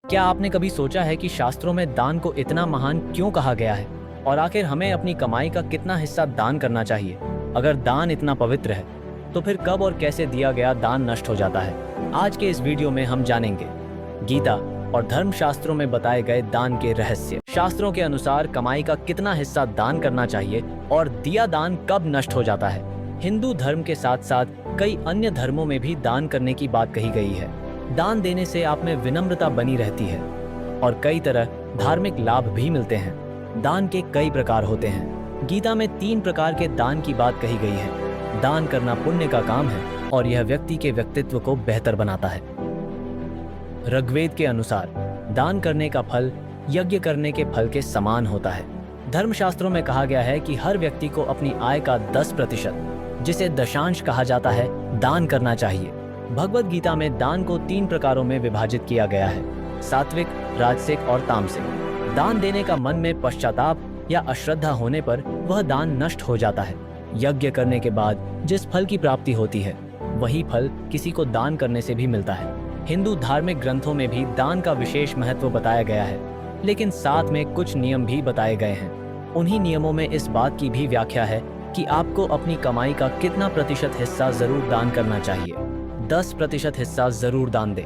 क्या आपने कभी सोचा है कि शास्त्रों में दान को इतना महान क्यों कहा गया है और आखिर हमें अपनी कमाई का कितना हिस्सा दान करना चाहिए? अगर दान इतना पवित्र है तो फिर कब और कैसे दिया गया दान नष्ट हो जाता है? आज के इस वीडियो में हम जानेंगे गीता और धर्मशास्त्रों में बताए गए दान के रहस्य। शास्त्रों के अनुसार कमाई का कितना हिस्सा दान करना चाहिए और दिया दान कब नष्ट हो जाता है। हिंदू धर्म के साथ साथ कई अन्य धर्मों में भी दान करने की बात कही गई है। दान देने से आप में विनम्रता बनी रहती है और कई तरह धार्मिक लाभ भी मिलते हैं। दान के कई प्रकार होते हैं। गीता में 3 प्रकार के दान की बात कही गई है। दान करना पुण्य का काम है और यह व्यक्ति के व्यक्तित्व को बेहतर बनाता है। ऋग्वेद के अनुसार दान करने का फल यज्ञ करने के फल के समान होता है। धर्मशास्त्रों में कहा गया है कि हर व्यक्ति को अपनी आय का 10%, जिसे दशांश कहा जाता है, दान करना चाहिए। भगवद गीता में दान को 3 प्रकारों में विभाजित किया गया है: सात्विक, राजसिक और तामसिक। दान देने का मन में पश्चाताप या अश्रद्धा होने पर वह दान नष्ट हो जाता है। यज्ञ करने के बाद जिस फल की प्राप्ति होती है वही फल किसी को दान करने से भी मिलता है। हिंदू धार्मिक ग्रंथों में भी दान का विशेष महत्व बताया गया है, लेकिन साथ में कुछ नियम भी बताए गए हैं। उन्हीं नियमों में इस बात की भी व्याख्या है कि आपको अपनी कमाई का कितना प्रतिशत हिस्सा जरूर दान करना चाहिए। 10% हिस्सा जरूर दान दें।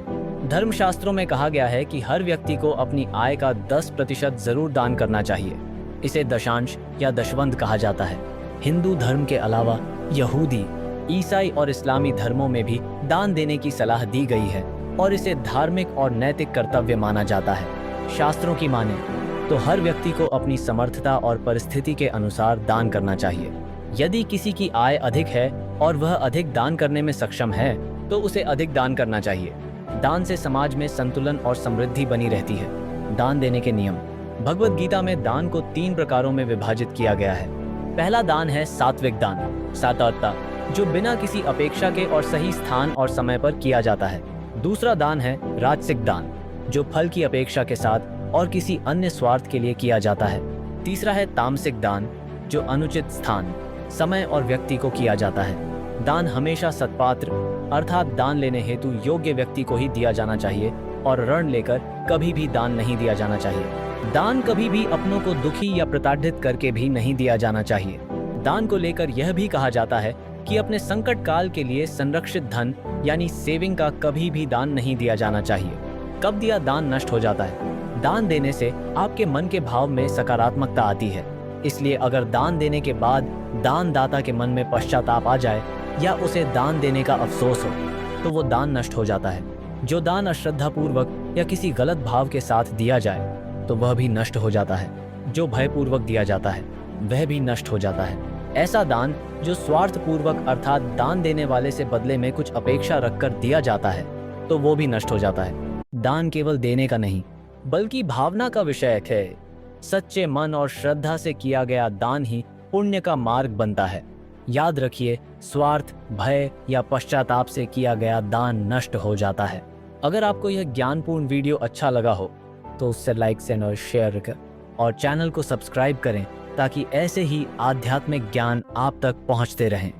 धर्मशास्त्रों में कहा गया है कि हर व्यक्ति को अपनी आय का 10% जरूर दान करना चाहिए। इसे दशांश या दशवंध कहा जाता है। हिंदू धर्म के अलावा यहूदी, ईसाई और इस्लामी धर्मों में भी दान देने की सलाह दी गई है और इसे धार्मिक और नैतिक कर्तव्य माना जाता है। शास्त्रों की माने तो हर व्यक्ति को अपनी समर्थता और परिस्थिति के अनुसार दान करना चाहिए। यदि किसी की आय अधिक है और वह अधिक दान करने में सक्षम है तो उसे अधिक दान करना चाहिए। दान से समाज में संतुलन और समृद्धि बनी रहती है। दान देने के नियम। भगवद गीता में दान को 3 प्रकारों में विभाजित किया गया है। पहला दान है सात्विक दान, सात्वता, जो बिना किसी अपेक्षा के और सही स्थान और समय पर किया जाता है। दूसरा दान है राजसिक दान, जो फल की अपेक्षा के साथ और किसी अन्य स्वार्थ के लिए किया जाता है। तीसरा है तामसिक दान, जो अनुचित स्थान, समय और व्यक्ति को किया जाता है। दान हमेशा सत्पात्र अर्थात दान लेने हेतु योग्य व्यक्ति को ही दिया जाना चाहिए और ऋण लेकर कभी भी दान नहीं दिया जाना चाहिए। दान कभी भी अपनों को दुखी या प्रताड़ित करके भी नहीं दिया जाना चाहिए। दान को लेकर यह भी कहा जाता है कि अपने संकट काल के लिए संरक्षित धन यानी सेविंग का कभी भी दान नहीं दिया जाना चाहिए। कब दिया दान नष्ट हो जाता है? दान देने से आपके मन के भाव में सकारात्मकता आती है, इसलिए अगर दान देने के बाद दानदाता के मन में पश्चाताप आ जाए या उसे दान देने का अफसोस हो तो वो दान नष्ट हो जाता है। जो दान अश्रद्धापूर्वक या किसी गलत भाव के साथ दिया जाए तो वह भी नष्ट हो जाता है। जो भयपूर्वक दिया जाता है वह भी नष्ट हो जाता है। ऐसा दान जो स्वार्थपूर्वक अर्थात दान देने वाले से बदले में कुछ अपेक्षा रखकर दिया जाता है तो वो भी नष्ट हो जाता है। दान केवल देने का नहीं बल्कि भावना का विषय है। सच्चे मन और श्रद्धा से किया गया दान ही पुण्य का मार्ग बनता है। याद रखिए, स्वार्थ, भय या पश्चाताप से किया गया दान नष्ट हो जाता है। अगर आपको यह ज्ञानपूर्ण वीडियो अच्छा लगा हो तो उससे लाइक सेंड और शेयर कर और चैनल को सब्सक्राइब करें ताकि ऐसे ही आध्यात्मिक ज्ञान आप तक पहुंचते रहें।